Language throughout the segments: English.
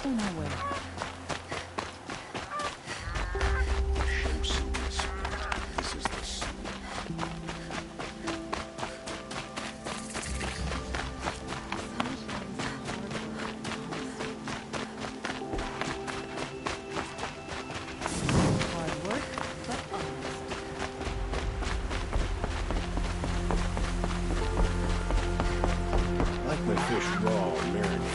On our way. This is the sea. Hard work, but honest. I like my fish raw and marinated.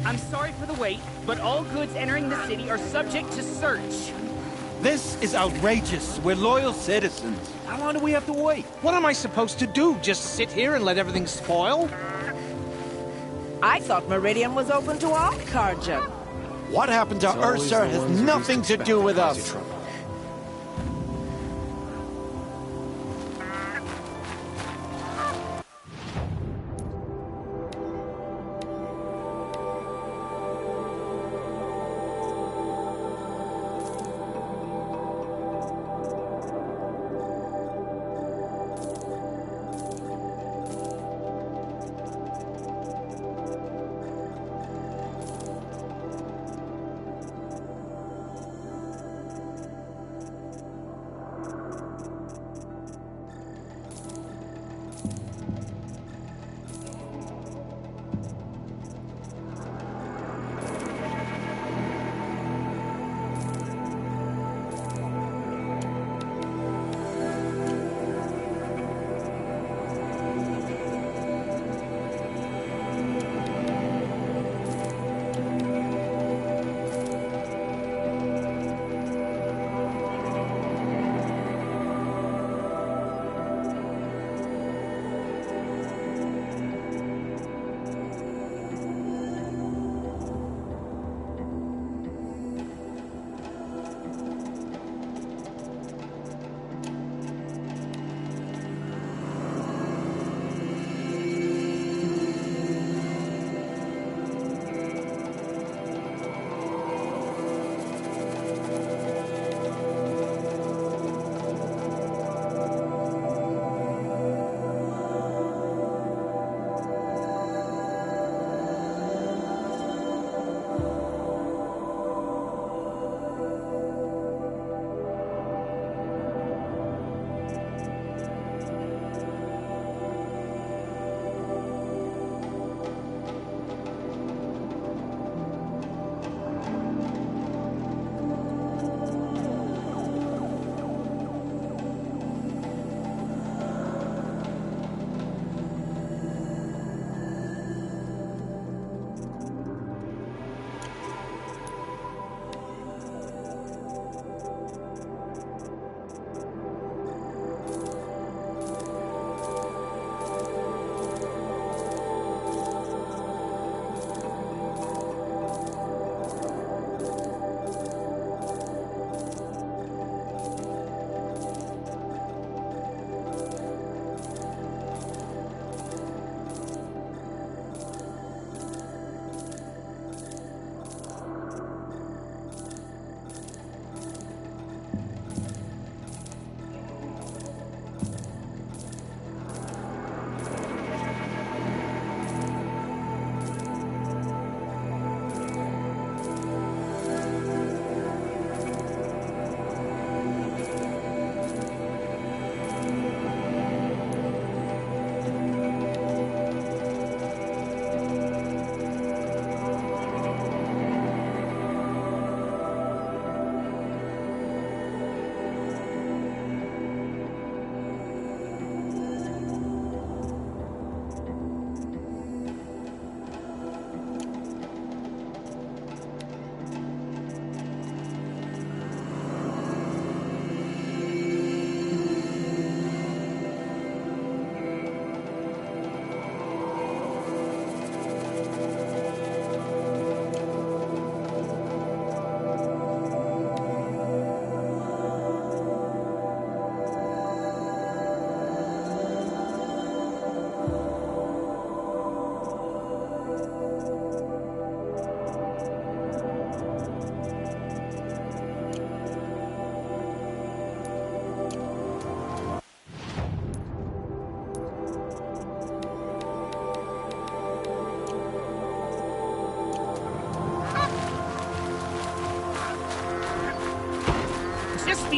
I'm sorry for the wait, but all goods entering the city are subject to search. This is outrageous. We're loyal citizens. How long do we have to wait? What am I supposed to do? Just sit here and let everything spoil? I thought Meridian was open to all Carja. What happened to It's always Ursa the has ones who least nothing to expect do that with cause you us. trouble.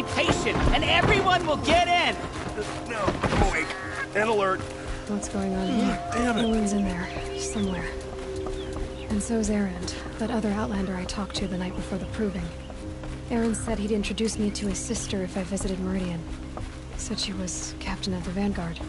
invitation, and everyone will get in. No, awake. And alert. What's going on here? Damn it. Owen's in there, somewhere. And so's Erend, that other Outlander I talked to the night before the proving. Erend said he'd introduce me to his sister if I visited Meridian. Said she was captain of the Vanguard.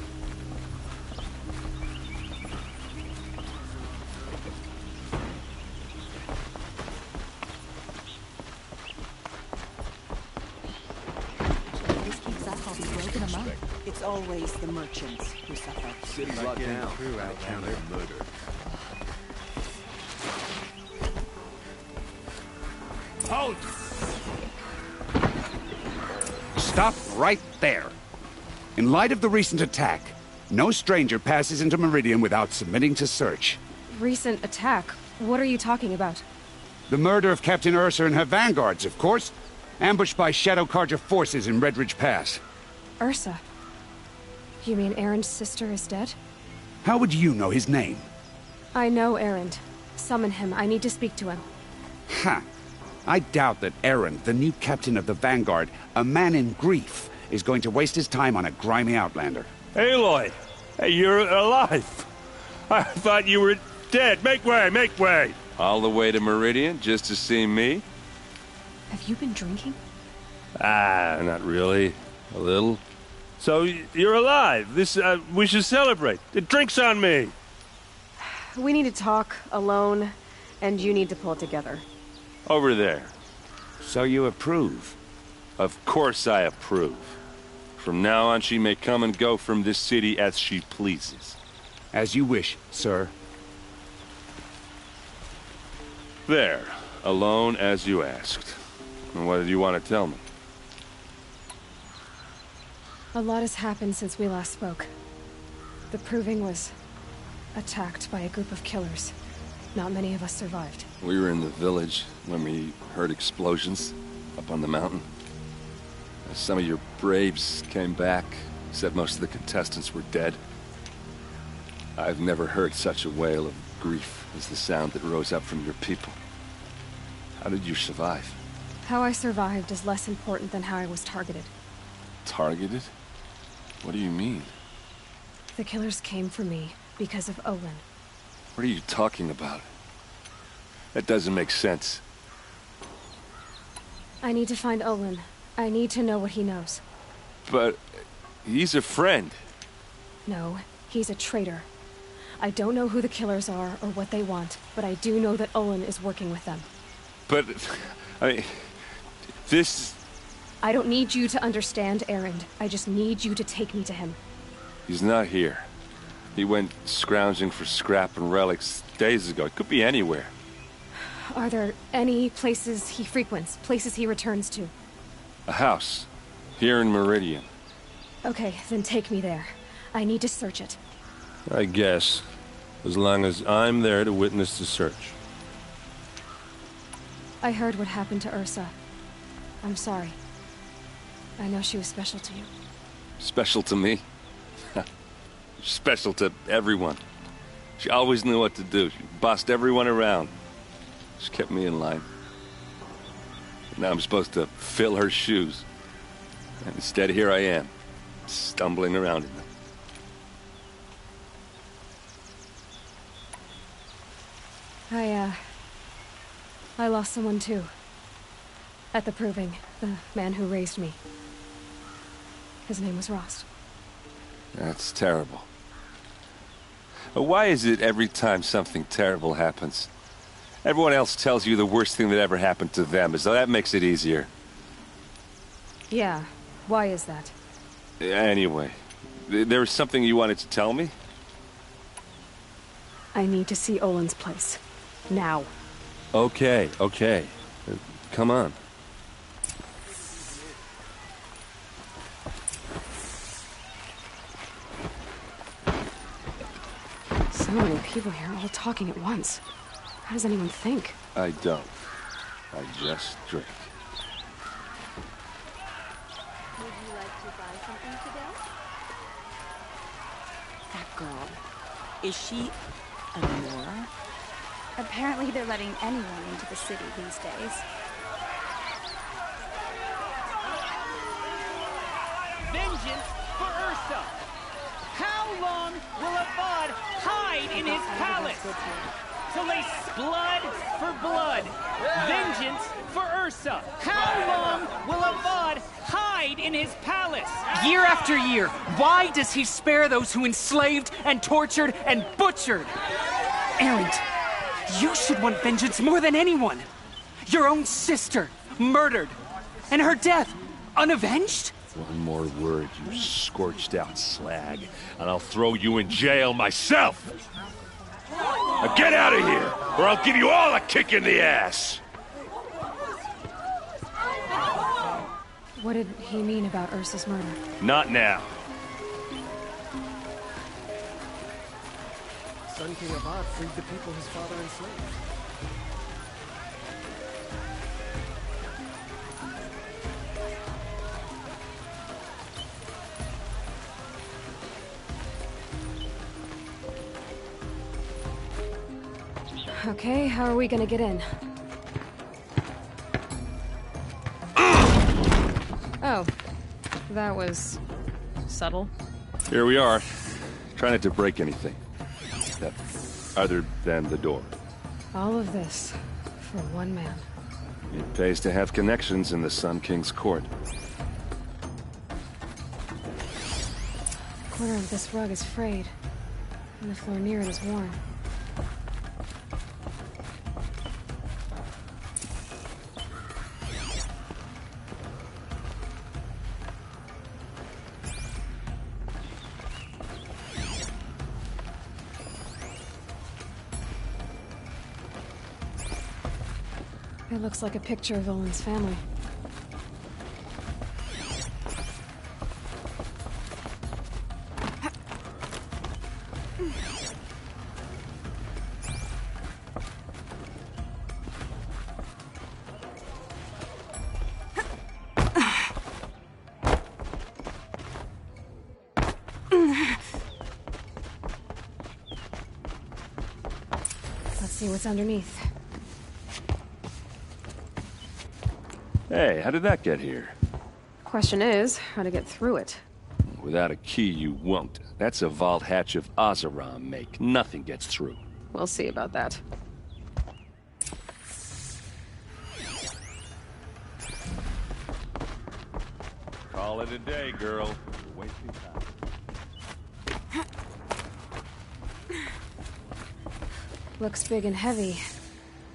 This keeps us all broken among. It's always the merchants who suffer. City's locked down. I counted a murder. Halt! Stop right there. In light of the recent attack, no stranger passes into Meridian without submitting to search. Recent attack? What are you talking about? The murder of Captain Ursa and her vanguards, of course. Ambushed by Shadow Carja forces in Redridge Pass. Ursa? You mean Erend's sister is dead? How would you know his name? I know Erend. Summon him. I need to speak to him. Ha! I doubt that Erend, the new captain of the Vanguard, a man in grief, is going to waste his time on a grimy outlander. Aloy! Hey, you're alive! I thought you were dead. Make way, make way! All the way to Meridian just to see me? Have you been drinking? Ah, not really. A little. So, you're alive. We should celebrate. The drink's on me! We need to talk, alone, and you need to pull it together. Over there. So you approve? Of course I approve. From now on, she may come and go from this city as she pleases. As you wish, sir. There. Alone as you asked. And what did you want to tell me? A lot has happened since we last spoke. The Proving was attacked by a group of killers. Not many of us survived. We were in the village when we heard explosions up on the mountain. Some of your braves came back, said most of the contestants were dead. I've never heard such a wail of grief as the sound that rose up from your people. How did you survive? How I survived is less important than how I was targeted. Targeted? What do you mean? The killers came for me because of Olin. What are you talking about? That doesn't make sense. I need to find Olin. I need to know what he knows. But he's a friend. No, he's a traitor. I don't know who the killers are or what they want, but I do know that Olin is working with them. But, I mean, this... I don't need you to understand, Erend. I just need you to take me to him. He's not here. He went scrounging for scrap and relics days ago. It could be anywhere. Are there any places he frequents, places he returns to? A house. Here in Meridian. Okay, then take me there. I need to search it. I guess. As long as I'm there to witness the search. I heard what happened to Ursa. I'm sorry. I know she was special to you. Special to me? Special to everyone. She always knew what to do. She bossed everyone around. She kept me in line. Now I'm supposed to fill her shoes. And instead, here I am, stumbling around in them. I lost someone too. At the Proving, the man who raised me. His name was Rost. That's terrible. Why is it every time something terrible happens, everyone else tells you the worst thing that ever happened to them, as though that makes it easier? Yeah, why is that? Anyway, there was something you wanted to tell me? I need to see Olin's place. Now. Okay. Come on. So many people here, all talking at once. How does anyone think? I don't. I just drink. Would you like to buy something today? That girl. Is she a Nora? Apparently they're letting anyone into the city these days. vengeance for Ursa. How long will Avad hide in his palace? Till they blood for blood. Vengeance for Ursa. How long will Avad hide in his palace? Year after year, why does he spare those who enslaved and tortured and butchered? Erend, you should want vengeance more than anyone. Your own sister, murdered, and her death, unavenged? One more word, you scorched out slag, and I'll throw you in jail myself! Now get out of here, or I'll give you all a kick in the ass! What did he mean about Ursa's murder? Not now. Sun King Avad freed the people his father enslaved. Okay, how are we gonna get in? Oh, that was subtle. Here we are. Try not to break anything. Other than the door. All of this for one man. It pays to have connections in the Sun King's court. The corner of this rug is frayed, and the floor near it is worn. It looks like a picture of Olin's family. Let's see what's underneath. Hey, how did that get here? Question is, how to get through it. Without a key, you won't. That's a vault hatch of Oseram make. Nothing gets through. We'll see about that. Call it a day, girl. You're wasting time. Looks big and heavy.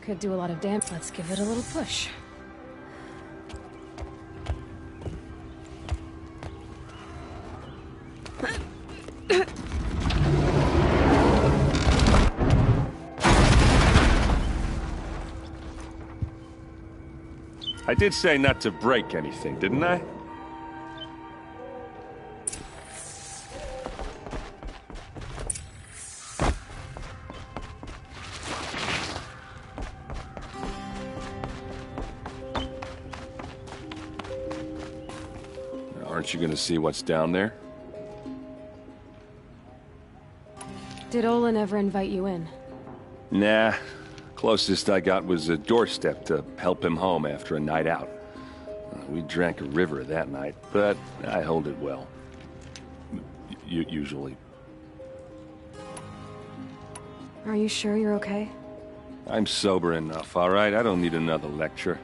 Could do a lot of damage. Let's give it a little push. I did say not to break anything, didn't I? Aren't you gonna see what's down there? Did Olin ever invite you in? Nah. Closest I got was a doorstep to help him home after a night out. We drank a river that night, but I hold it well. Usually. Are you sure you're okay? I'm sober enough, all right? I don't need another lecture.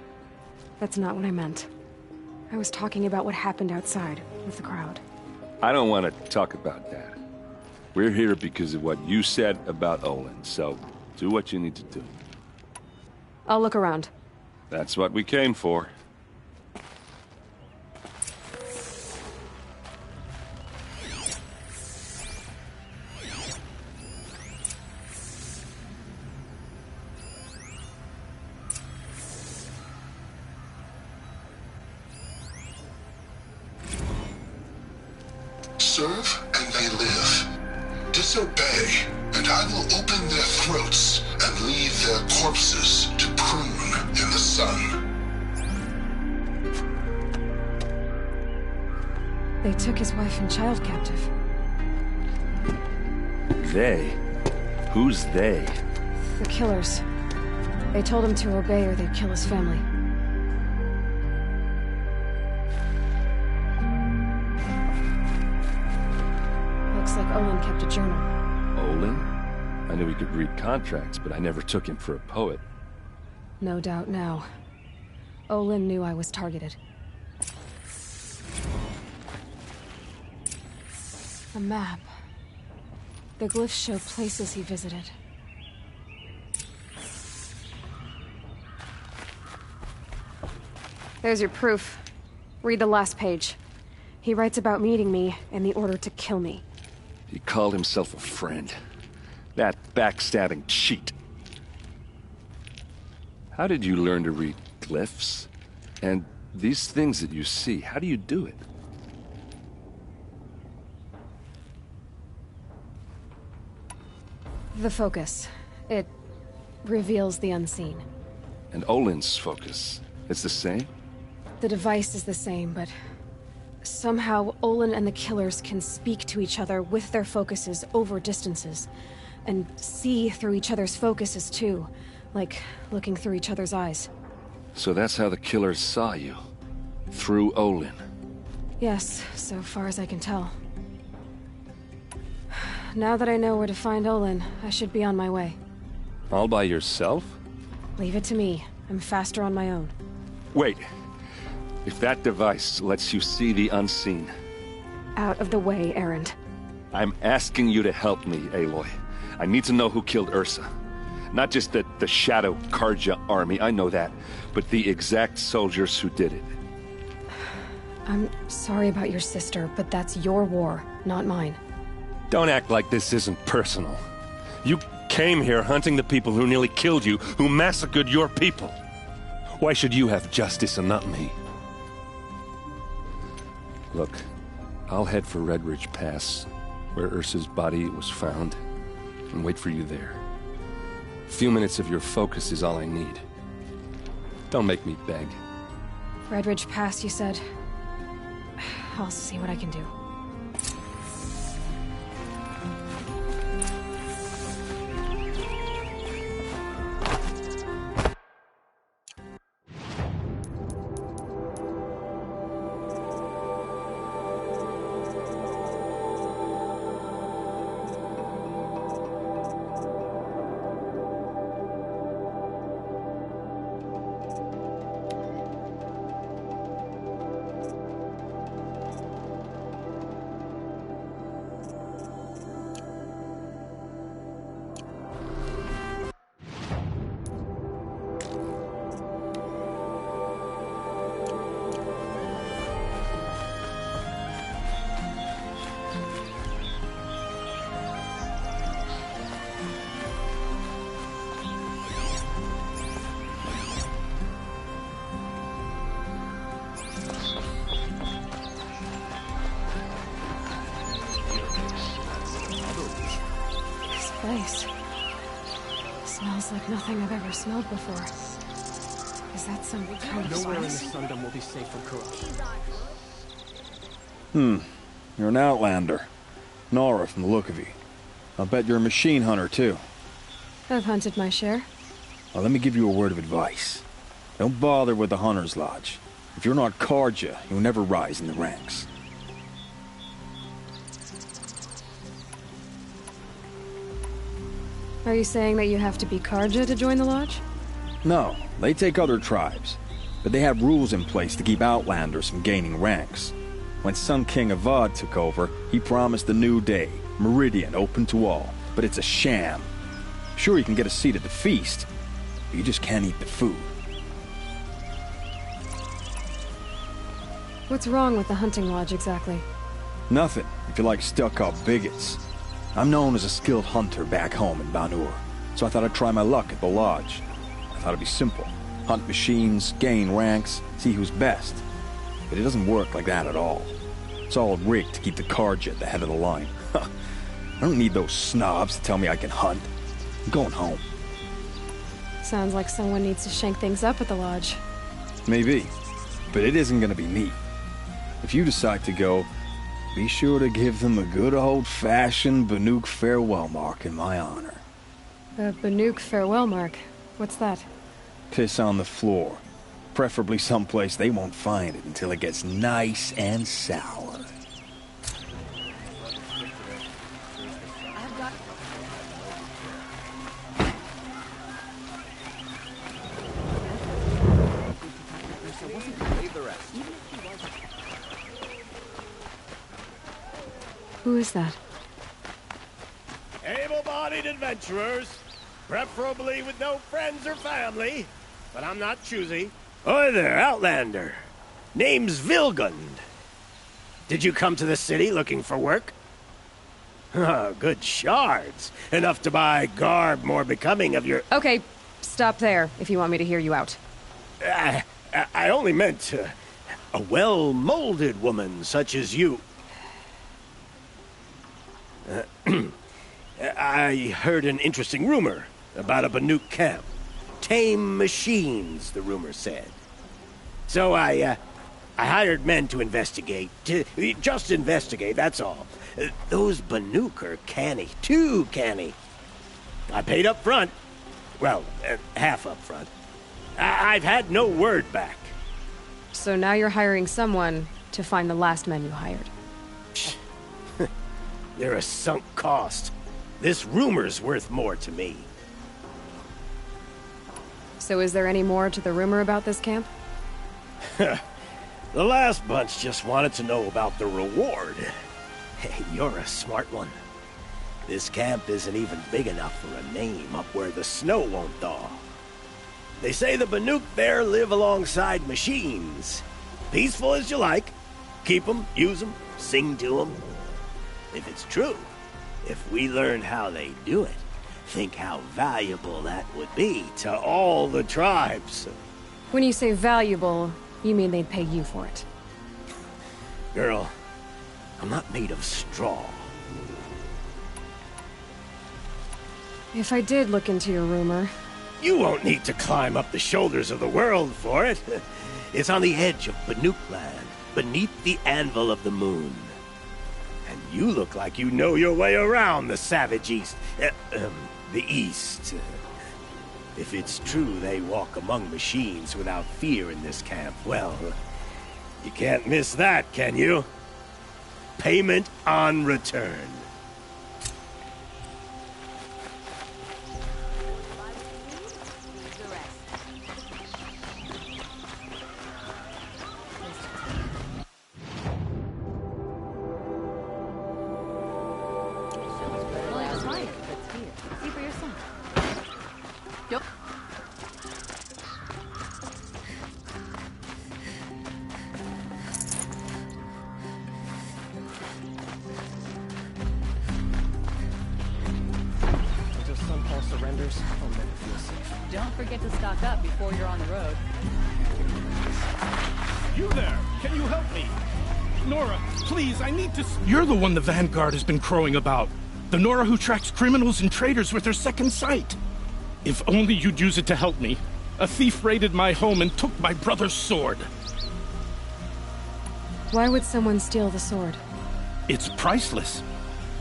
That's not what I meant. I was talking about what happened outside with the crowd. I don't want to talk about that. We're here because of what you said about Olin, so do what you need to do. I'll look around. That's what we came for. Serve and they live. Disobey, and I will open their throats and leave their corpses to prune in the sun. They took his wife and child captive. They? Who's they? The killers. They told him to obey or they'd kill his family. Olin kept a journal. Olin? I knew he could read contracts, but I never took him for a poet. No doubt now. Olin knew I was targeted. A map. The glyphs show places he visited. There's your proof. Read the last page. He writes about meeting me and the order to kill me. He called himself a friend. That backstabbing cheat. How did you learn to read glyphs? And these things that you see, how do you do it? The focus. It reveals the unseen. And Olin's focus, it's the same? The device is the same, but somehow Olin and the killers can speak to each other with their focuses over distances, and see through each other's focuses too, like looking through each other's eyes. So that's how the killers saw you? Through Olin? Yes, so far as I can tell. Now that I know where to find Olin, I should be on my way. All by yourself? Leave it to me. I'm faster on my own. Wait. If that device lets you see the unseen... Out of the way, Erend. I'm asking you to help me, Aloy. I need to know who killed Ursa. Not just the Shadow Carja army, I know that, but the exact soldiers who did it. I'm sorry about your sister, but that's your war, not mine. Don't act like this isn't personal. You came here hunting the people who nearly killed you, who massacred your people. Why should you have justice and not me? Look, I'll head for Red Ridge Pass, where Ursa's body was found, and wait for you there. A few minutes of your focus is all I need. Don't make me beg. Red Ridge Pass, you said? I'll see what I can do. Place. Smells like nothing I've ever smelled before. Is that some kind of Nowhere in the spice? Sundom will be safe from corruption. You're an outlander. Nora from the look of you. I'll bet you're a machine hunter, too. I've hunted my share. Well, let me give you a word of advice. Don't bother with the Hunter's Lodge. If you're not Carja, you'll never rise in the ranks. Are you saying that you have to be Carja to join the lodge? No, they take other tribes. But they have rules in place to keep outlanders from gaining ranks. When Sun King Avad took over, he promised a new day, Meridian open to all. But it's a sham. Sure, you can get a seat at the feast, but you just can't eat the food. What's wrong with the hunting lodge exactly? Nothing, if you like stuck-up bigots. I'm known as a skilled hunter back home in Banur, so I thought I'd try my luck at the lodge. I thought it'd be simple. Hunt machines, gain ranks, see who's best. But it doesn't work like that at all. It's all rigged to keep the Carja at the head of the line. I don't need those snobs to tell me I can hunt. I'm going home. Sounds like someone needs to shank things up at the lodge. Maybe, but it isn't gonna be me. If you decide to go, be sure to give them a good old-fashioned Banuk farewell mark in my honor. The Banuk farewell mark? What's that? Piss on the floor. Preferably someplace they won't find it until it gets nice and sour. Leave the rest. Who is that? Able-bodied adventurers, preferably with no friends or family, but I'm not choosy. Oi there, Outlander. Name's Vilgund. Did you come to the city looking for work? Good shards. Enough to buy garb more becoming of your... Okay, stop there if you want me to hear you out. I only meant a well-molded woman such as you. I heard an interesting rumor about a Banuk camp. Tame machines, the rumor said. So I hired men to investigate. Just investigate, that's all. Those Banuk are canny. Too canny. I paid up front. Well, half up front. I've had no word back. So now you're hiring someone to find the last men you hired. They're a sunk cost. This rumor's worth more to me. So is there any more to the rumor about this camp? The last bunch just wanted to know about the reward. Hey, you're a smart one. This camp isn't even big enough for a name up where the snow won't thaw. They say the Banuk there live alongside machines. Peaceful as you like. Keep them, use them, sing to them. If it's true, if we learn how they do it, think how valuable that would be to all the tribes. When you say valuable, you mean they'd pay you for it. Girl, I'm not made of straw. If I did look into your rumor... You won't need to climb up the shoulders of the world for it. It's on the edge of Banuk land, beneath the anvil of the moon. And you look like you know your way around the savage east. The east. If it's true they walk among machines without fear in this camp, well, you can't miss that, can you? Payment on return. Don't forget to stock up before you're on the road. You there! Can you help me? Nora, please, I need to... You're the one the Vanguard has been crowing about. The Nora who tracks criminals and traitors with her second sight. If only you'd use it to help me. A thief raided my home and took my brother's sword. Why would someone steal the sword? It's priceless.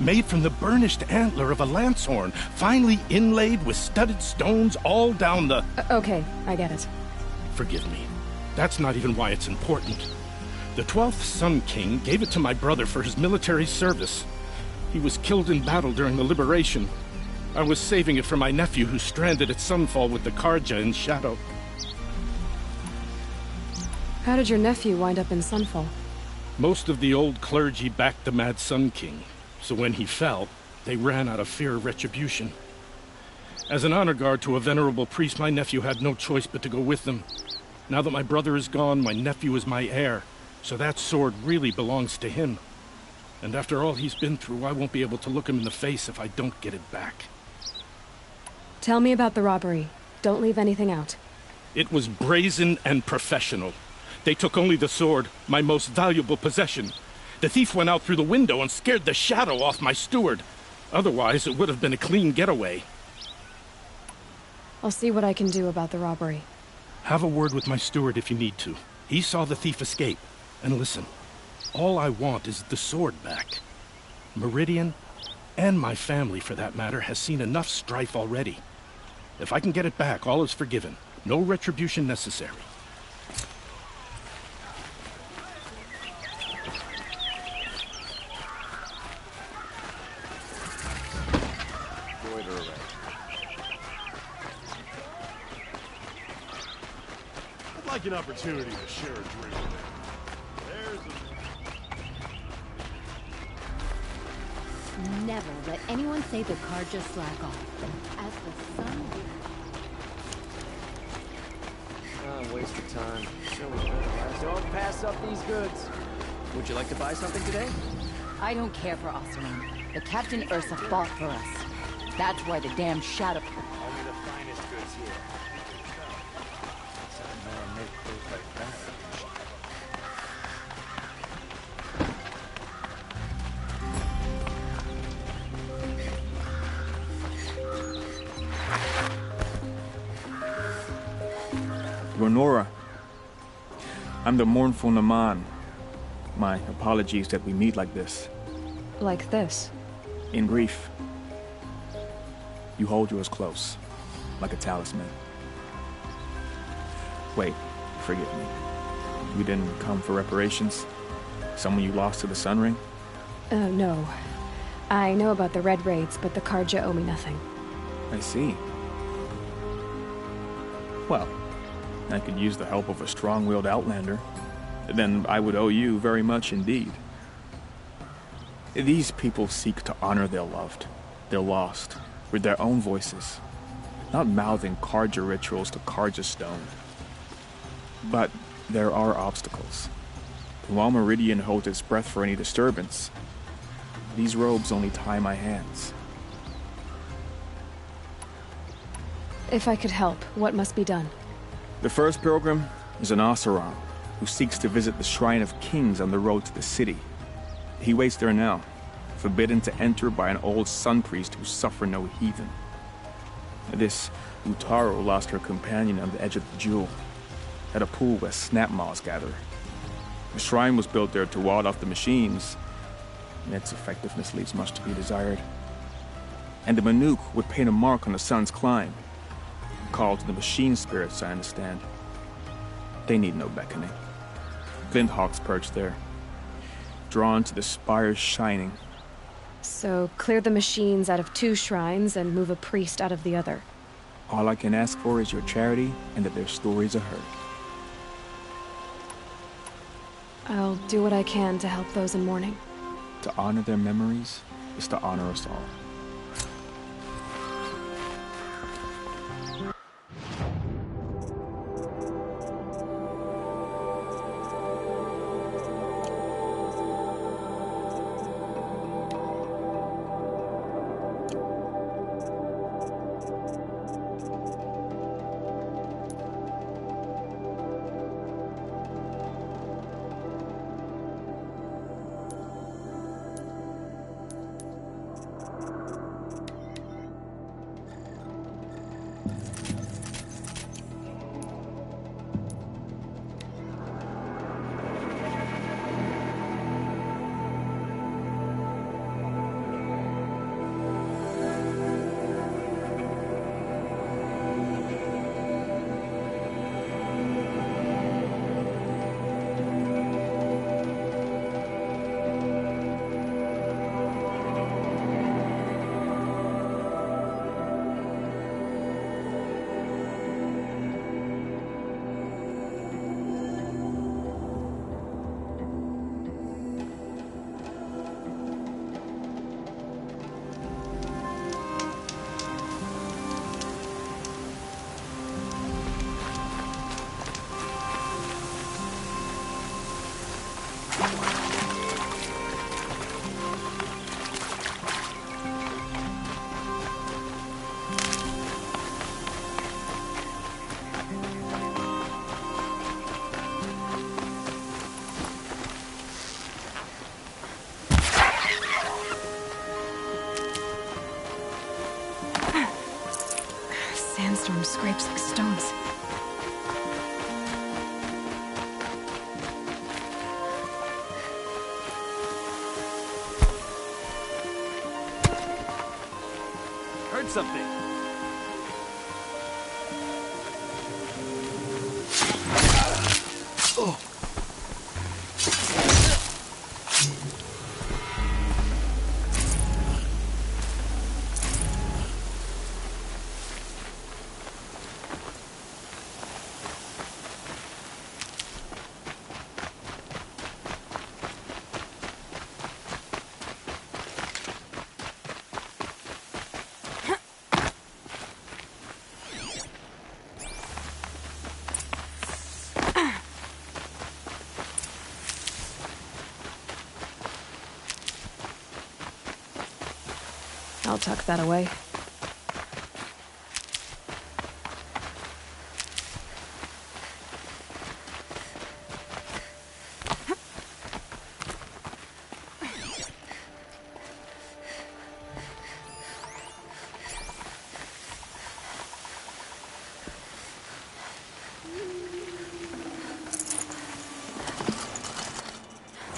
Made from the burnished antler of a lancehorn, finely inlaid with studded stones all down the... Okay, I get it. Forgive me. That's not even why it's important. The 12th Sun King gave it to my brother for his military service. He was killed in battle during the Liberation. I was saving it for my nephew who's stranded at Sunfall with the Karja in Shadow. How did your nephew wind up in Sunfall? Most of the old clergy backed the Mad Sun King. So when he fell, they ran out of fear of retribution. As an honor guard to a venerable priest, my nephew had no choice but to go with them. Now that my brother is gone, my nephew is my heir, so that sword really belongs to him. And after all he's been through, I won't be able to look him in the face if I don't get it back. Tell me about the robbery. Don't leave anything out. It was brazen and professional. They took only the sword, my most valuable possession. The thief went out through the window and scared the shadow off my steward. Otherwise, it would have been a clean getaway. I'll see what I can do about the robbery. Have a word with my steward if you need to. He saw the thief escape. And listen, all I want is the sword back. Meridian, and my family for that matter, has seen enough strife already. If I can get it back, all is forgiven. No retribution necessary. like an opportunity to share a drink. There's a... Never let anyone say the Carja slack off. As the sun... Waste of time. Don't pass up these goods. Would you like to buy something today? I don't care for Oseram. The Captain Ursa fought for us. That's why the damn shadow... Only the finest goods here. Renora, I'm the mournful Naman. My apologies that we meet like this. Like this? In grief. You hold yours close, like a talisman. Wait, forgive me. You didn't come for reparations? Someone you lost to the Sun Ring? No. I know about the Red Raids, but the Carja owe me nothing. I see. Well, I could use the help of a strong-willed outlander. Then I would owe you very much indeed. These people seek to honor their loved, their lost, with their own voices, not mouthing Carja rituals to Carja stone. But there are obstacles. While Meridian holds its breath for any disturbance, these robes only tie my hands. If I could help, what must be done? The first pilgrim is an Oseram, who seeks to visit the Shrine of Kings on the road to the city. He waits there now, forbidden to enter by an old sun priest who suffered no heathen. This Utaro lost her companion on the edge of the Jewel, at a pool where snap moths gather. The shrine was built there to ward off the machines, and its effectiveness leaves much to be desired. And the Manuk would paint a mark on the sun's climb, called to the machine spirits, I understand. They need no beckoning. Glinthawks perch there, drawn to the spires shining. So, clear the machines out of 2 shrines and move a priest out of the other. All I can ask for is your charity and that their stories are heard. I'll do what I can to help those in mourning. To honor their memories is to honor us all. Sandstorm scrapes like stones. Heard something. Oh. I'll tuck that away.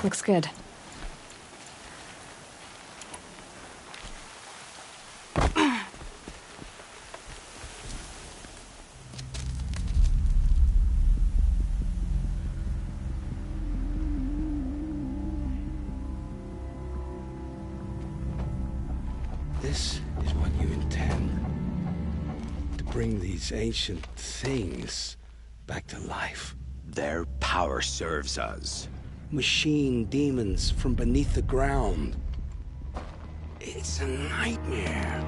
Looks good. This is what you intend. To bring these ancient things back to life. Their power serves us. Machine demons from beneath the ground. It's a nightmare.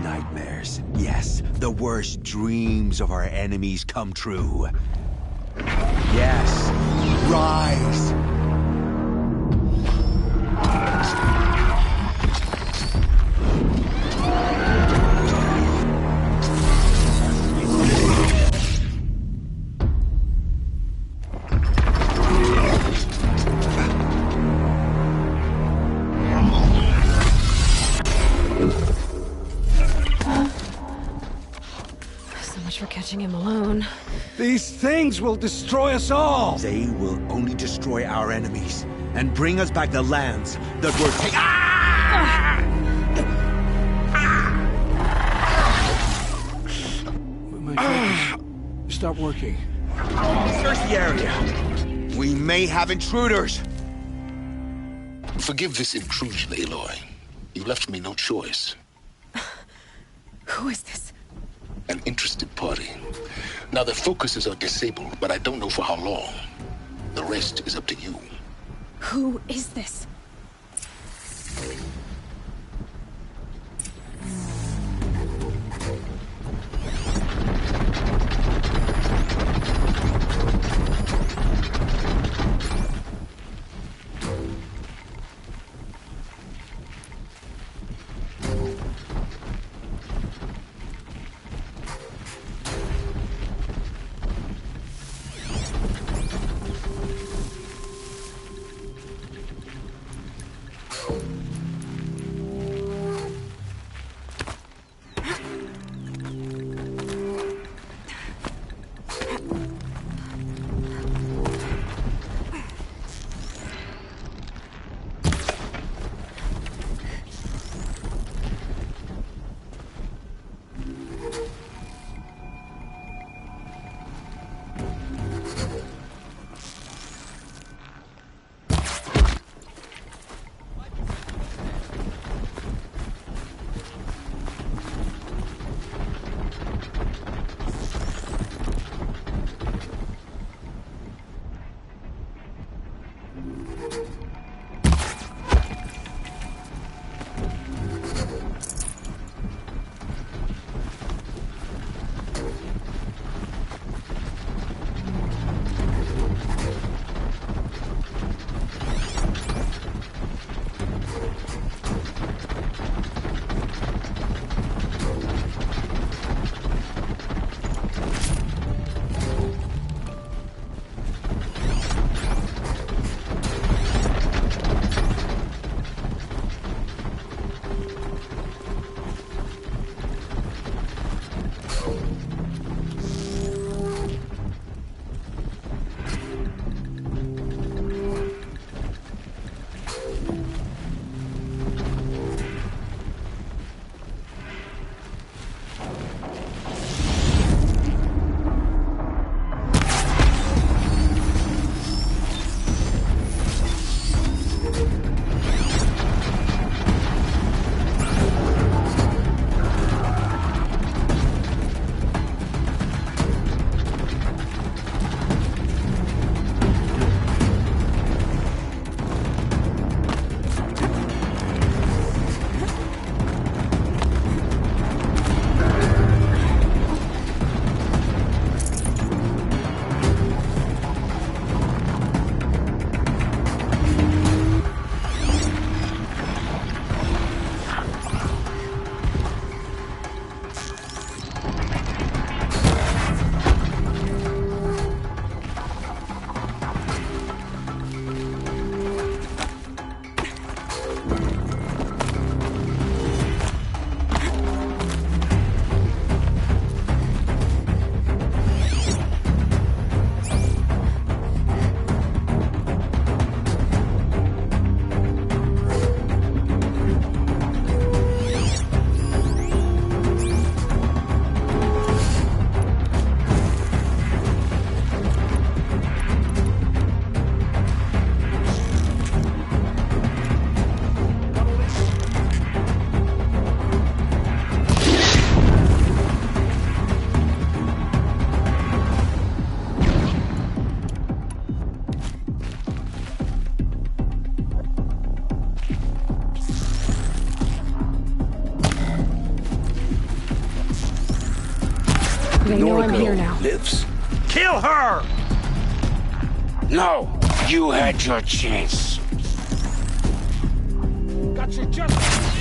Nightmares. Yes, the worst dreams of our enemies come true. Yes, rise! For catching him alone. These things will destroy us all! They will only destroy our enemies and bring us back the lands that were taken. Ah! My focus. Stop working. Search the area. We may have intruders. Forgive this intrusion, Aloy. You left me no choice. Who is this? An interested party. Now, their focuses are disabled, but I don't know for how long. The rest is up to you. Who is this? Kill her! No, you had your chance. Got your justice!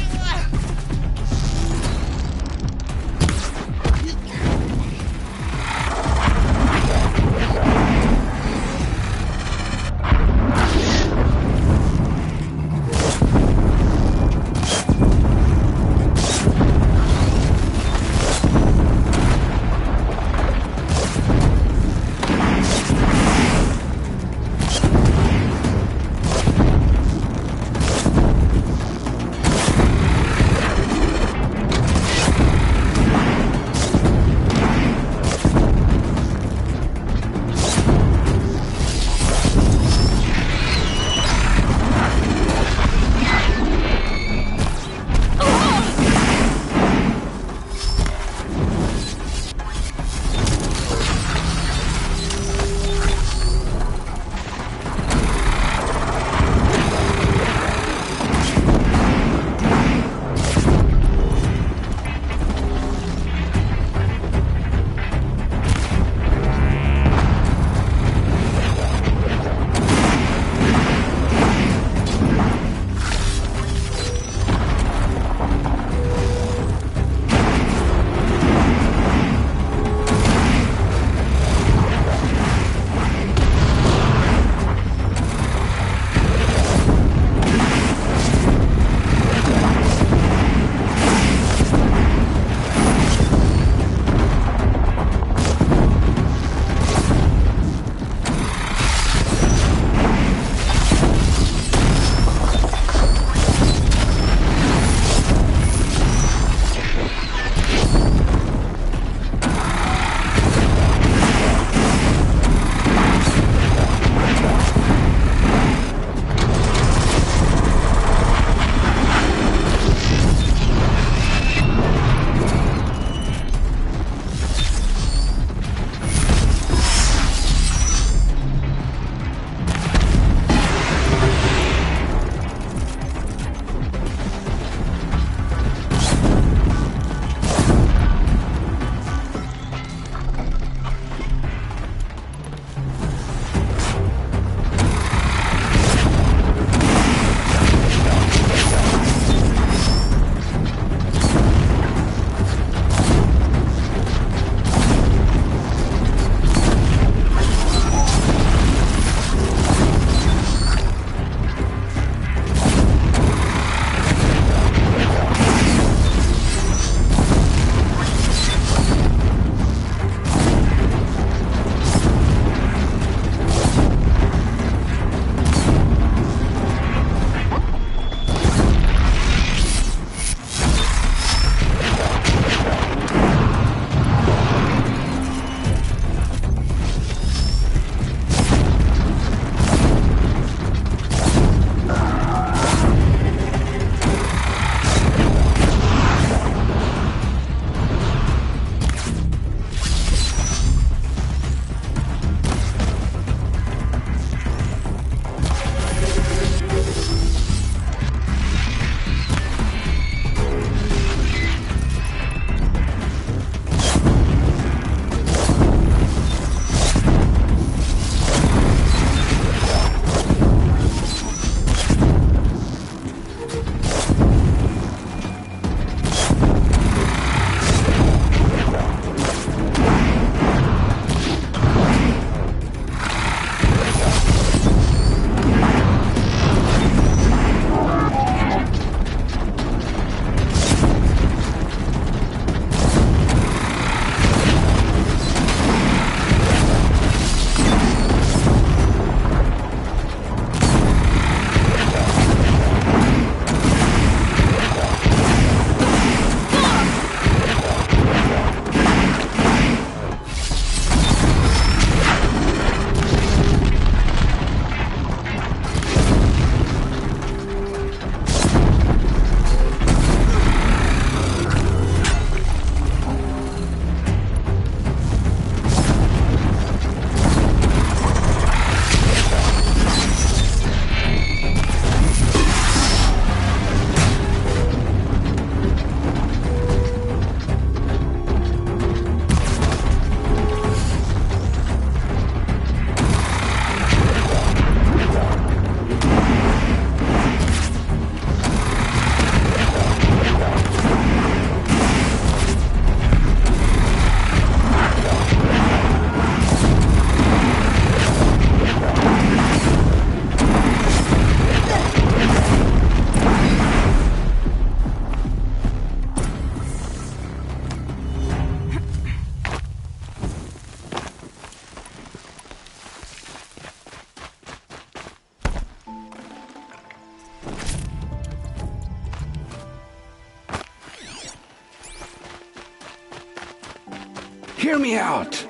Hear me out!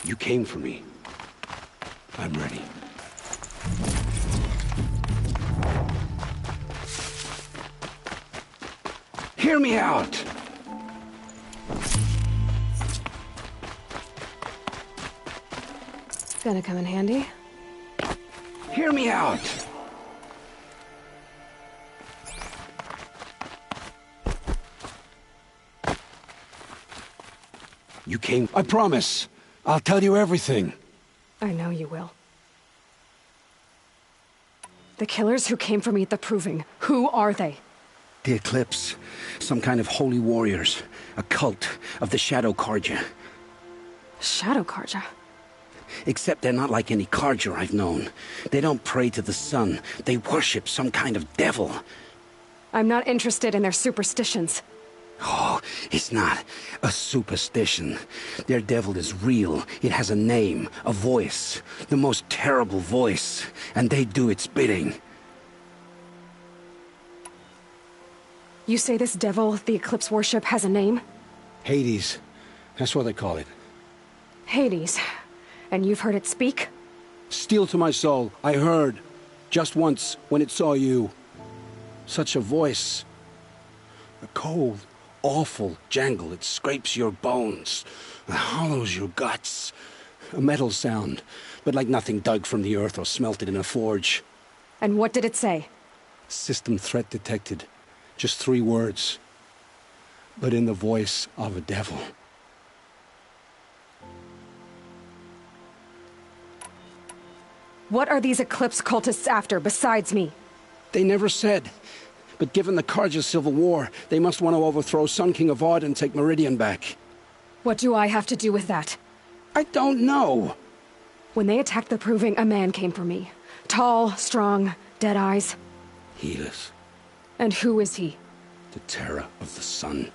You came for me. I'm ready. Hear me out! Gonna come in handy? Hear me out! You came... I promise! I'll tell you everything. I know you will. The killers who came for me at the Proving, who are they? The Eclipse. Some kind of holy warriors. A cult of the Shadow Carja. Shadow Carja? Except they're not like any Carja I've known. They don't pray to the sun. They worship some kind of devil. I'm not interested in their superstitions. Oh, it's not a superstition. Their devil is real. It has a name, a voice. The most terrible voice. And they do its bidding. You say this devil the Eclipse worship has a name? Hades. That's what they call it. Hades. And you've heard it speak? Steel to my soul. I heard. Just once, when it saw you. Such a voice. A cold, awful jangle. It scrapes your bones. It hollows your guts. A metal sound, but like nothing dug from the earth or smelted in a forge. And what did it say? System threat detected. Just 3 words. But in the voice of a devil. What are these Eclipse cultists after, besides me? They never said. But given the Carja civil war, they must want to overthrow Sun King Avad and take Meridian back. What do I have to do with that? I don't know. When they attacked the Proving, a man came for me. Tall, strong, dead eyes. Helis. And who is he? The terror of the sun.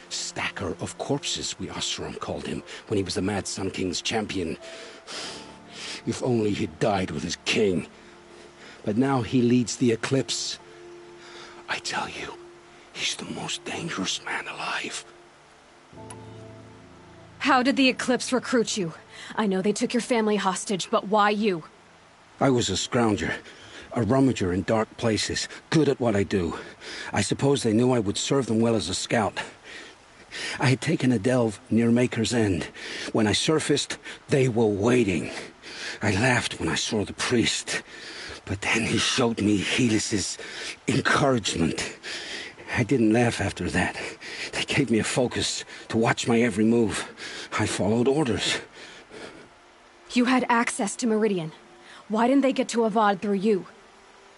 Stacker of corpses, we Oseram called him, when he was the Mad Sun King's champion. If only he'd died with his king. But now he leads the Eclipse. I tell you, he's the most dangerous man alive. How did the Eclipse recruit you? I know they took your family hostage, but why you? I was a scrounger. A rummager in dark places, good at what I do. I suppose they knew I would serve them well as a scout. I had taken a delve near Maker's End. When I surfaced, they were waiting. I laughed when I saw the priest, but then he showed me Helis's encouragement. I didn't laugh after that. They gave me a focus to watch my every move. I followed orders. You had access to Meridian. Why didn't they get to Avad through you?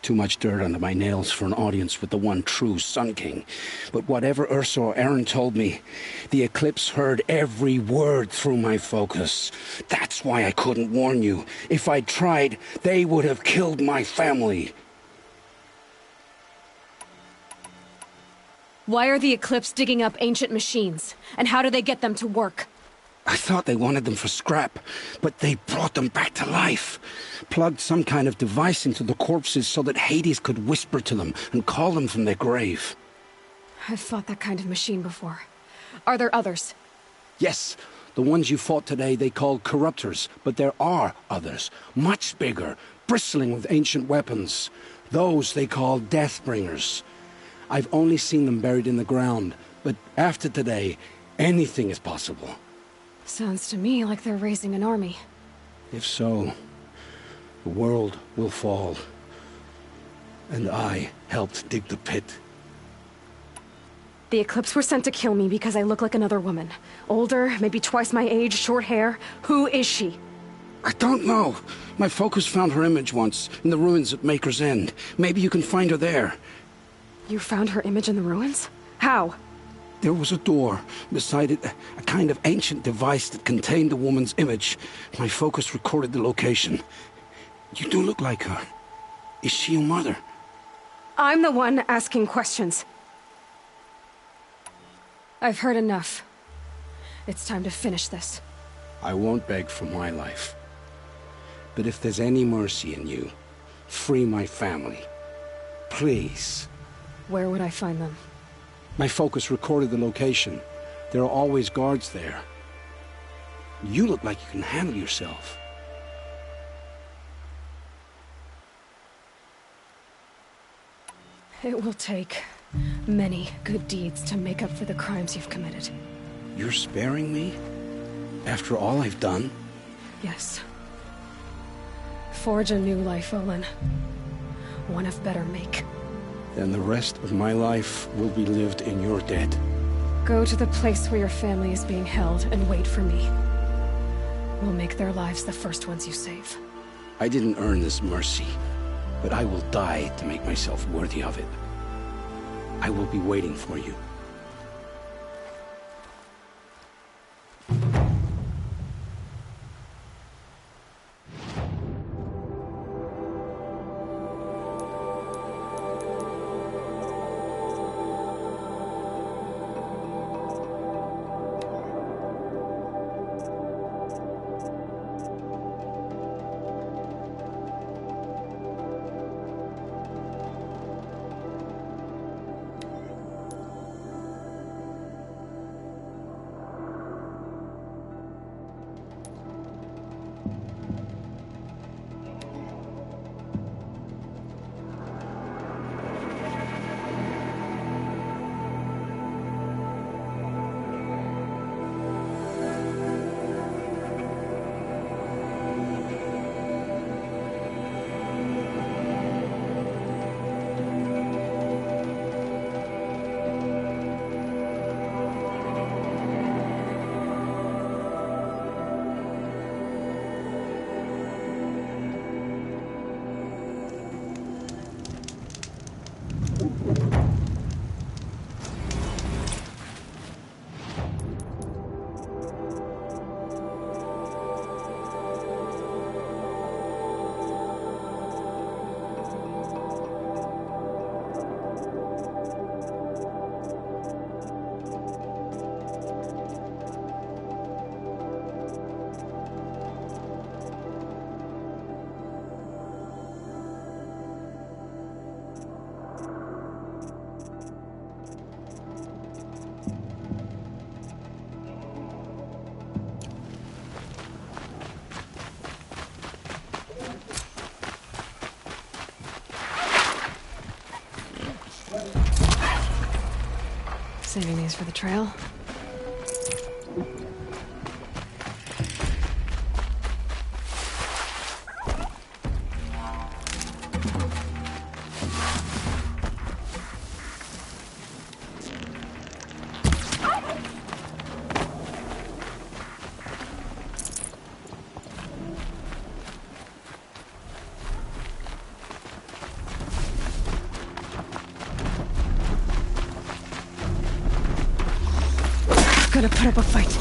Too much dirt under my nails for an audience with the one true Sun King. But whatever Ursa or Erend told me, the Eclipse heard every word through my focus. That's why I couldn't warn you. If I'd tried, they would have killed my family. Why are the Eclipse digging up ancient machines? And how do they get them to work? I thought they wanted them for scrap, but they brought them back to life. Plugged some kind of device into the corpses so that Hades could whisper to them and call them from their grave. I've fought that kind of machine before. Are there others? Yes, the ones you fought today they called corruptors, but there are others, much bigger, bristling with ancient weapons. Those they call Deathbringers. I've only seen them buried in the ground, but after today, anything is possible. Sounds to me like they're raising an army. If so, the world will fall. And I helped dig the pit. The Eclipse were sent to kill me because I look like another woman. Older, maybe twice my age, short hair. Who is she? I don't know. My focus found her image once, in the ruins at Maker's End. Maybe you can find her there. You found her image in the ruins? How? There was a door. Beside it, a kind of ancient device that contained the woman's image. My focus recorded the location. You do look like her. Is she your mother? I'm the one asking questions. I've heard enough. It's time to finish this. I won't beg for my life. But if there's any mercy in you, free my family. Please. Where would I find them? My focus recorded the location. There are always guards there. You look like you can handle yourself. It will take many good deeds to make up for the crimes you've committed. You're sparing me? After all I've done? Yes. Forge a new life, Olin. One of better make. Then the rest of my life will be lived in your debt. Go to the place where your family is being held and wait for me. We'll make their lives the first ones you save. I didn't earn this mercy, but I will die to make myself worthy of it. I will be waiting for you. Saving these for the trail. Gonna put up a fight.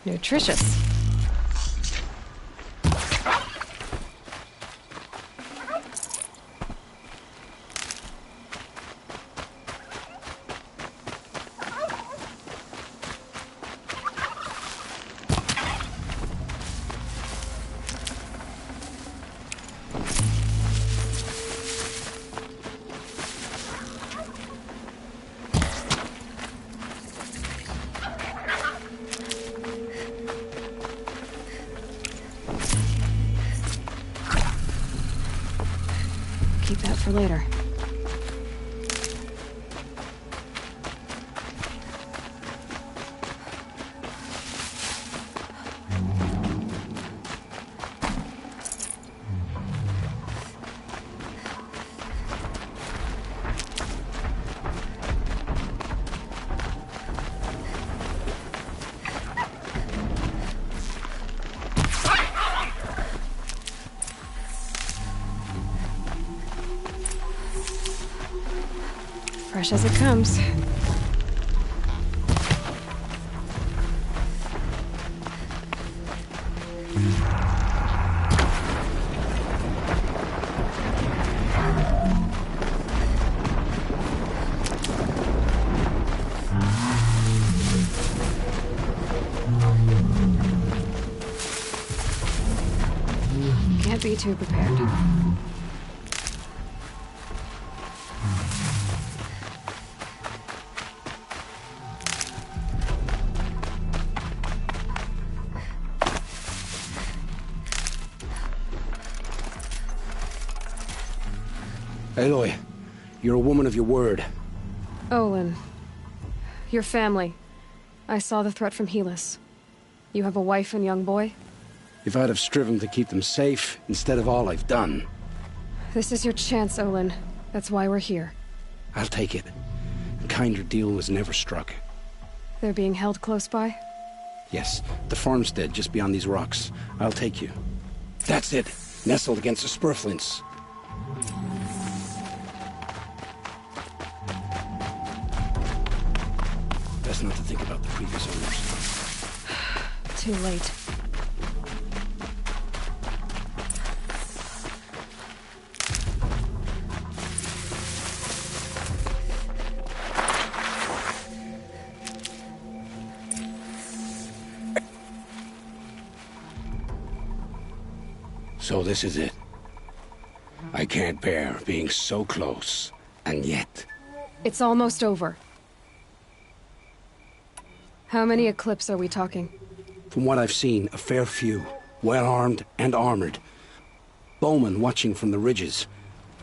Nutritious. Keep that for later. Fresh as it comes. Can't be too prepared. Aloy, you're a woman of your word. Olin. Your family. I saw the threat from Helis. You have a wife and young boy? If I'd have striven to keep them safe, instead of all I've done. This is your chance, Olin. That's why we're here. I'll take it. A kinder deal was never struck. They're being held close by? Yes, the farmstead just beyond these rocks. I'll take you. That's it. Nestled against the spurflints. Best not to think about the previous owners. Too late. So this is it. I can't bear being so close, and yet... It's almost over. How many Eclipse are we talking? From what I've seen, a fair few. Well-armed and armored. Bowmen watching from the ridges.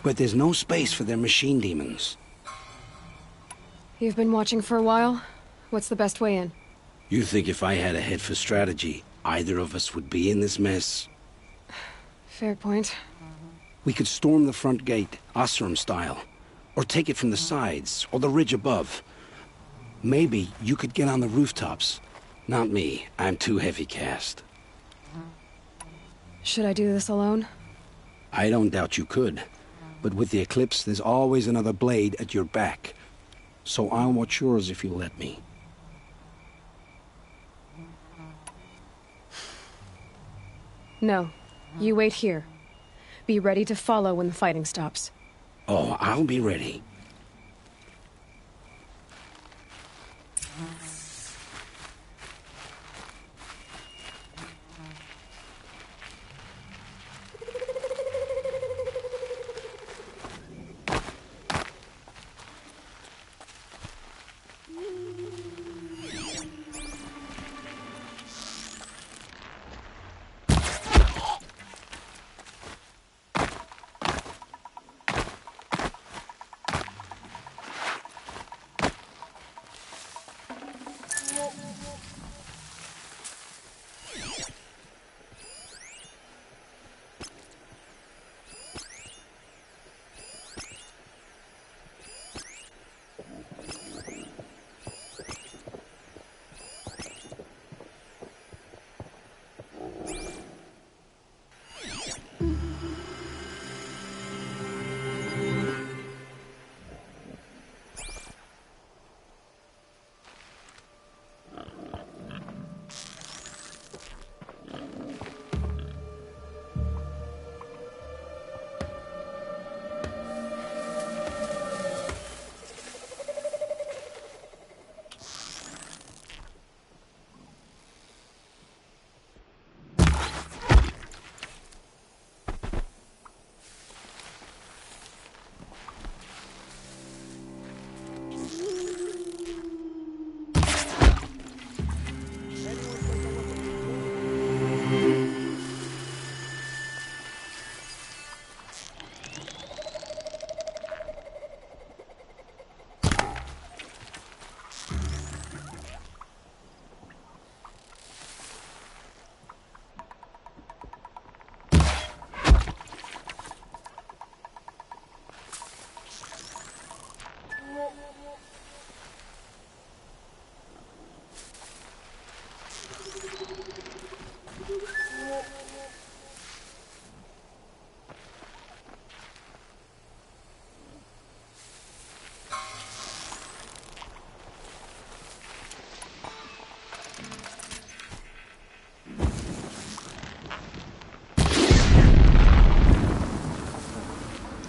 But there's no space for their machine demons. You've been watching for a while? What's the best way in? You think if I had a head for strategy, either of us would be in this mess? Fair point. We could storm the front gate, Osram style. Or take it from the sides, or the ridge above. Maybe you could get on the rooftops. Not me. I'm too heavy cast. Should I do this alone? I don't doubt you could. But with the Eclipse, there's always another blade at your back. So I'll watch yours if you let me. No. You wait here. Be ready to follow when the fighting stops. Oh, I'll be ready.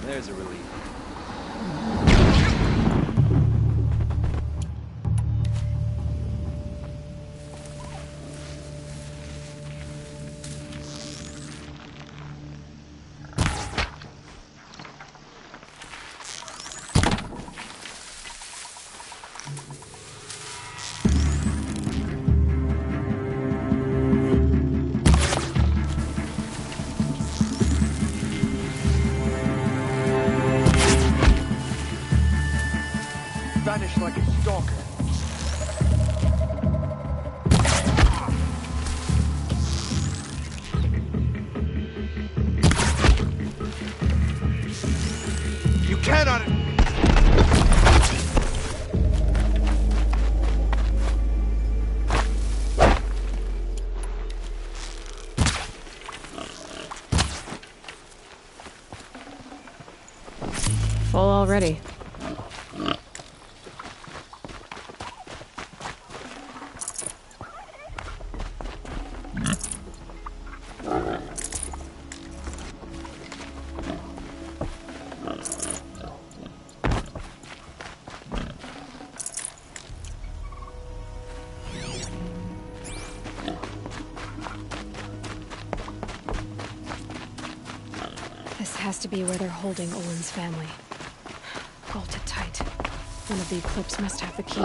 There's a relief. Vanished like a stalker. You cannot... Full already. This has to be where they're holding Olin's family. Bolted tight. One of the Eclipse must have the key.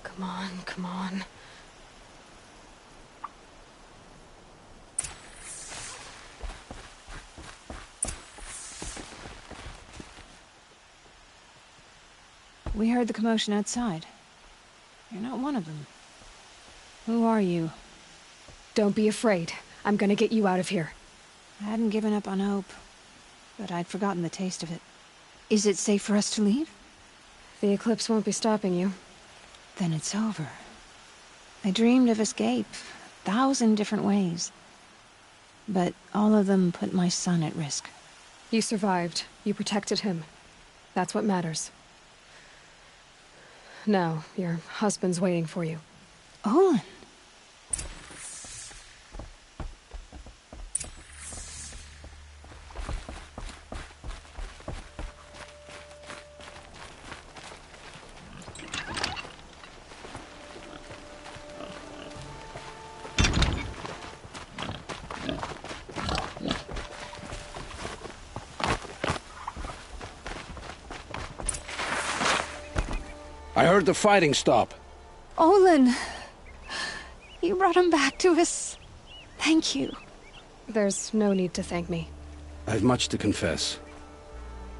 Come on, come on. We heard the commotion outside. You're not one of them. Who are you? Don't be afraid. I'm gonna get you out of here. I hadn't given up on hope, but I'd forgotten the taste of it. Is it safe for us to leave? The Eclipse won't be stopping you. Then it's over. I dreamed of escape, 1,000 different ways. But all of them put my son at risk. You survived. You protected him. That's what matters. Now, your husband's waiting for you. Olin! I heard the fighting stop. Olin! You brought him back to us. Thank you. There's no need to thank me. I've much to confess.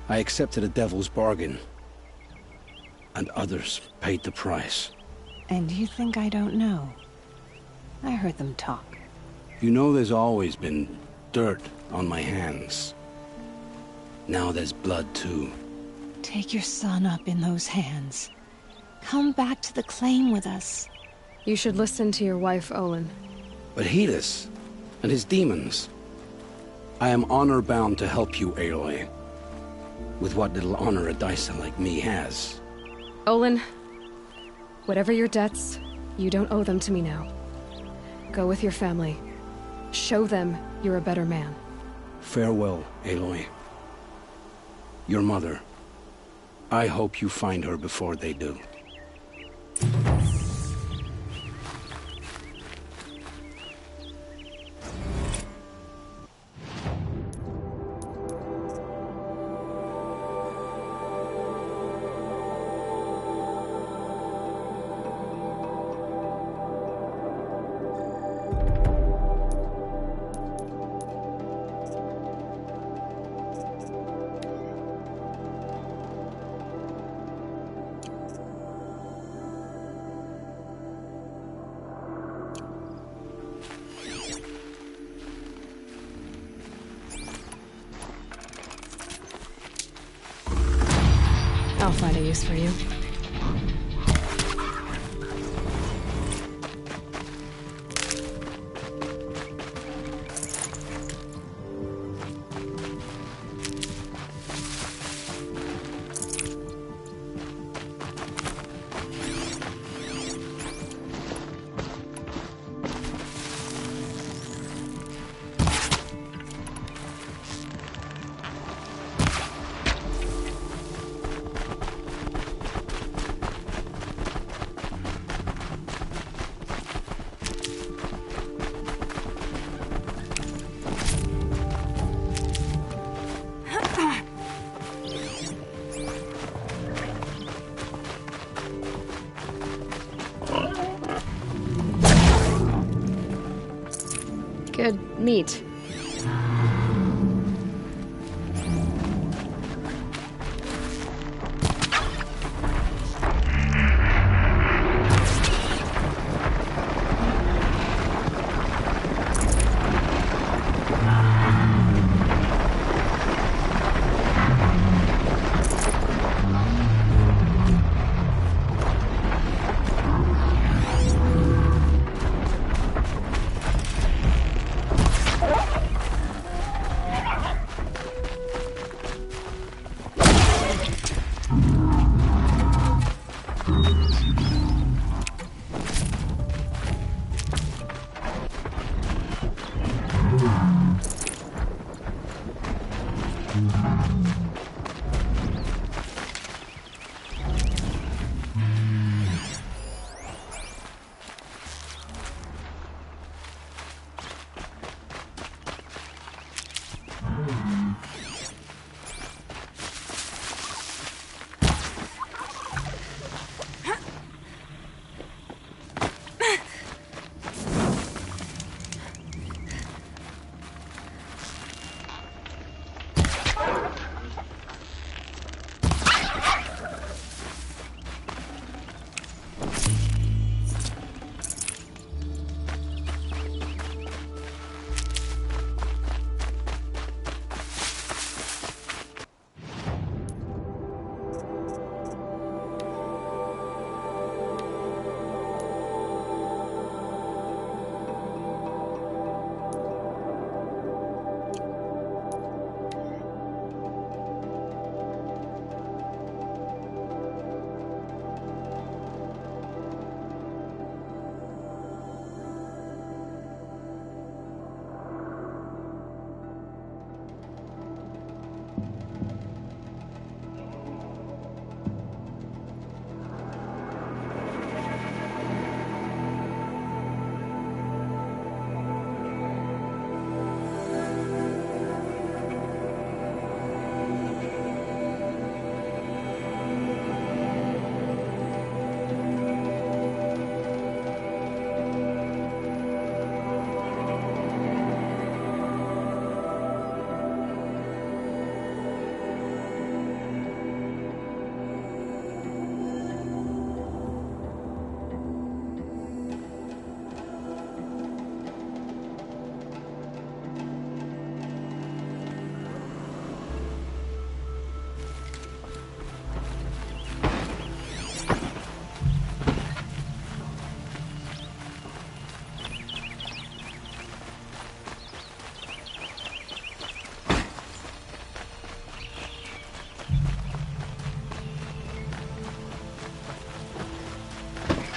I accepted a devil's bargain. And others paid the price. And you think I don't know? I heard them talk. You know there's always been dirt on my hands. Now there's blood too. Take your son up in those hands. Come back to the claim with us. You should listen to your wife, Olin. But Helis and his demons. I am honor-bound to help you, Aloy. With what little honor a Dyson like me has. Olin, whatever your debts, you don't owe them to me now. Go with your family. Show them you're a better man. Farewell, Aloy. Your mother. I hope you find her before they do. I'll find a use for you. Good meat.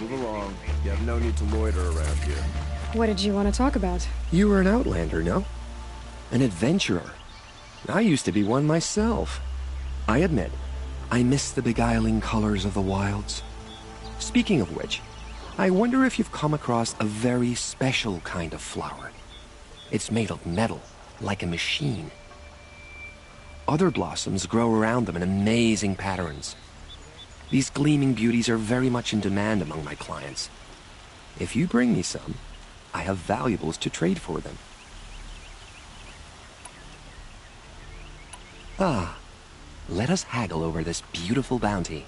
Move along. You have no need to loiter around here. What did you want to talk about? You were an outlander, no? An adventurer. I used to be one myself. I admit, I miss the beguiling colors of the wilds. Speaking of which, I wonder if you've come across a very special kind of flower. It's made of metal, like a machine. Other blossoms grow around them in amazing patterns. These gleaming beauties are very much in demand among my clients. If you bring me some, I have valuables to trade for them. Ah, let us haggle over this beautiful bounty.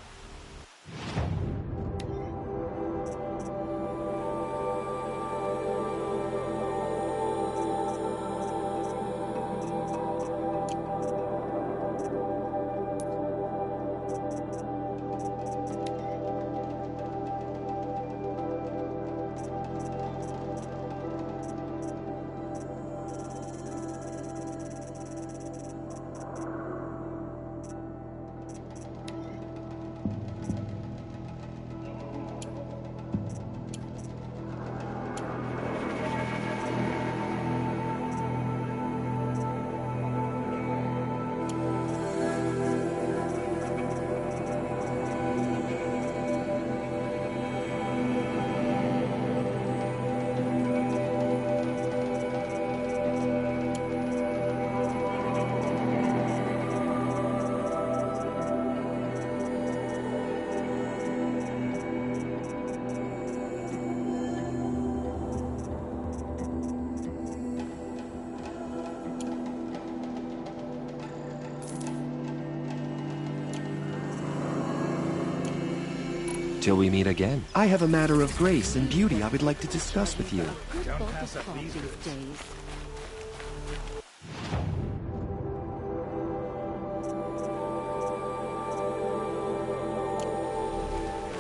Until we meet again. I have a matter of grace and beauty I would like to discuss with you. Don't pass up these days.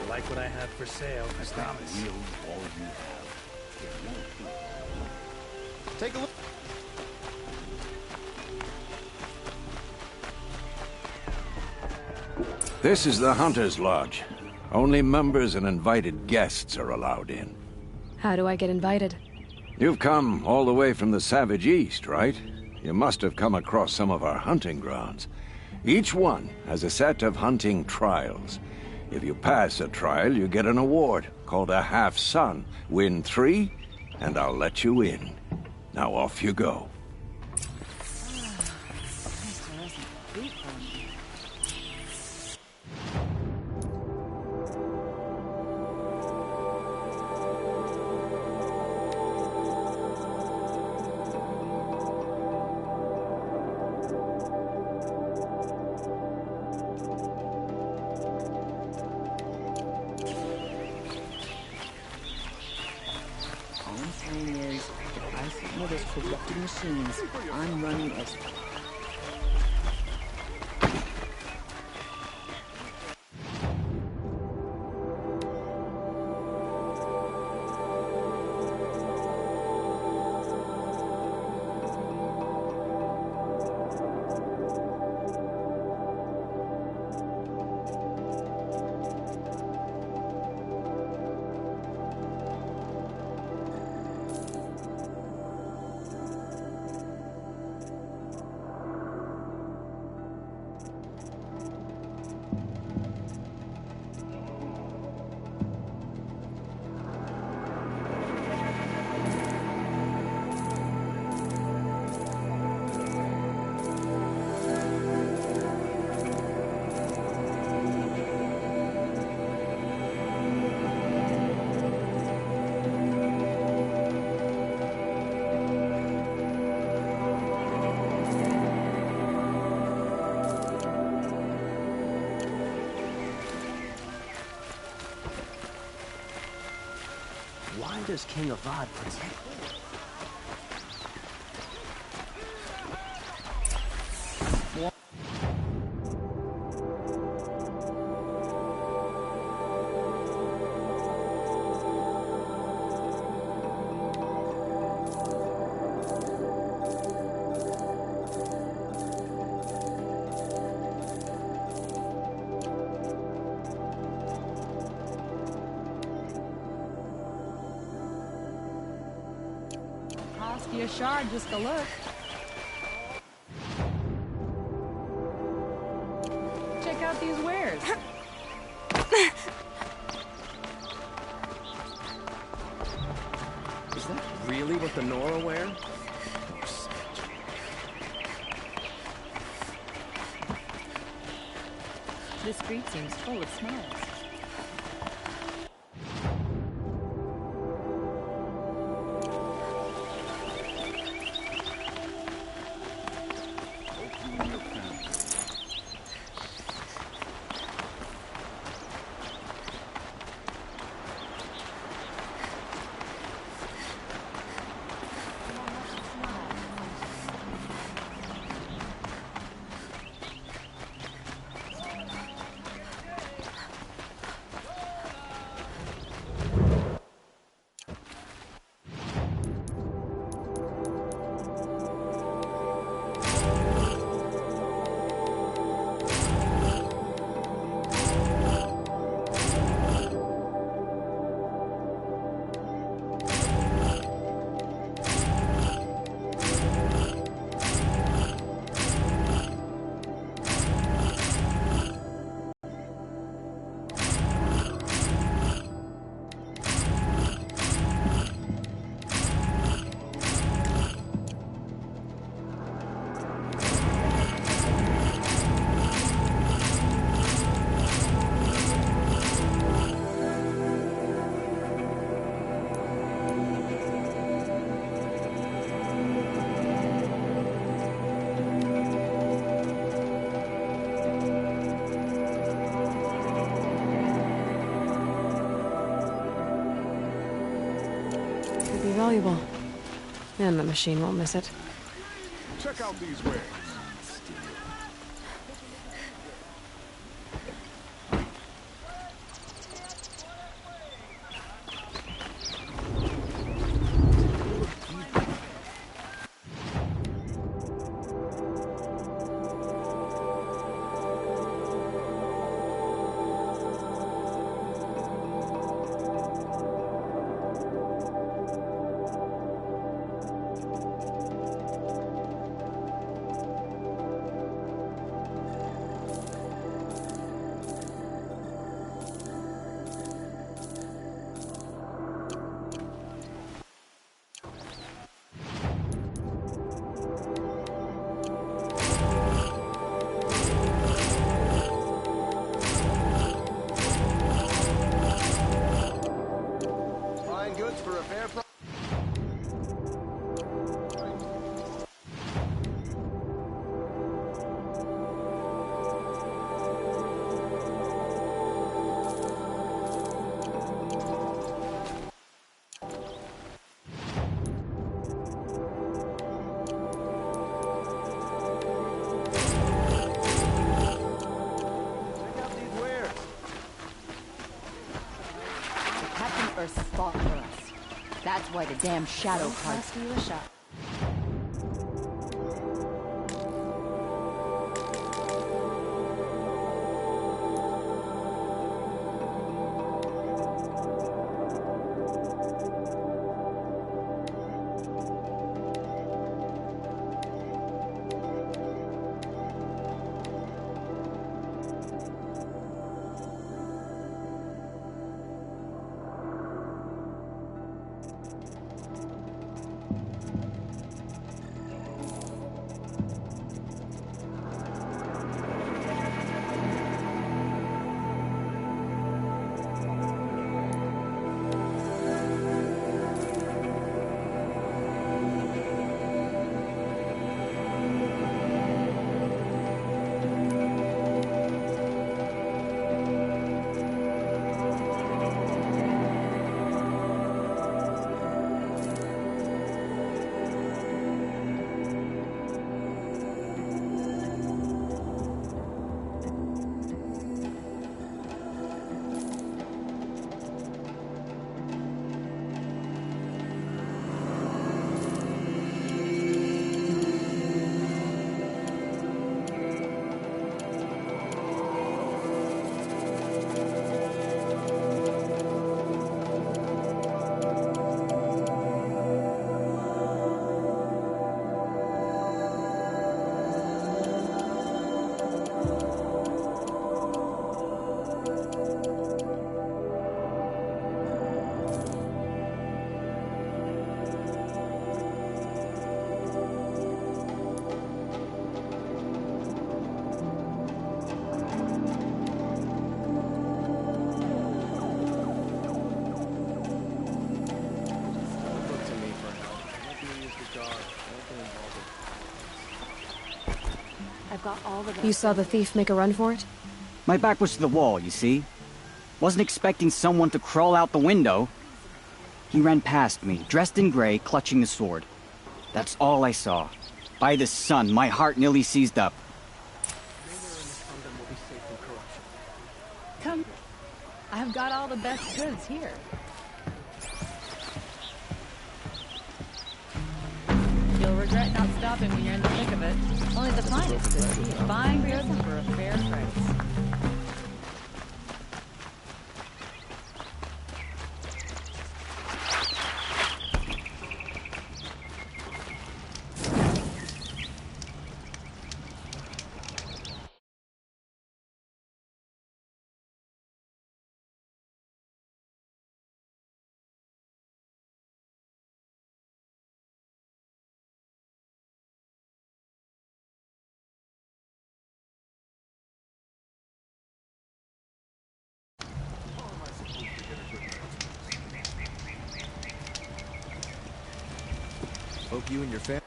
Like what I have for sale, I promise. All you have. Take a look. This is the Hunter's Lodge. Only members and invited guests are allowed in. How do I get invited? You've come all the way from the Savage East, right? You must have come across some of our hunting grounds. Each one has a set of hunting trials. If you pass a trial, you get an award called a half-sun. Win 3, and I'll let you in. Now off you go. Corrupted machines. I'm running as... Why does King Avad protect me? Cost you a shard just to look. Check out these wares. Is that really what the Nora wear? This street seems full of smiles. valuable. And the machine won't miss it. Check out these wares. Ursa fought for us. That's why the damn shadow cards you a shot. You saw the thief make a run for it? My back was to the wall, you see. Wasn't expecting someone to crawl out the window. He ran past me, dressed in gray, clutching the sword. That's all I saw. By the sun, my heart nearly seized up. Come. I've got all the best goods here. You'll regret not stopping when you're in the thick of it. Only the finest goods here. Buying goods for a fair price. Hope you and your family.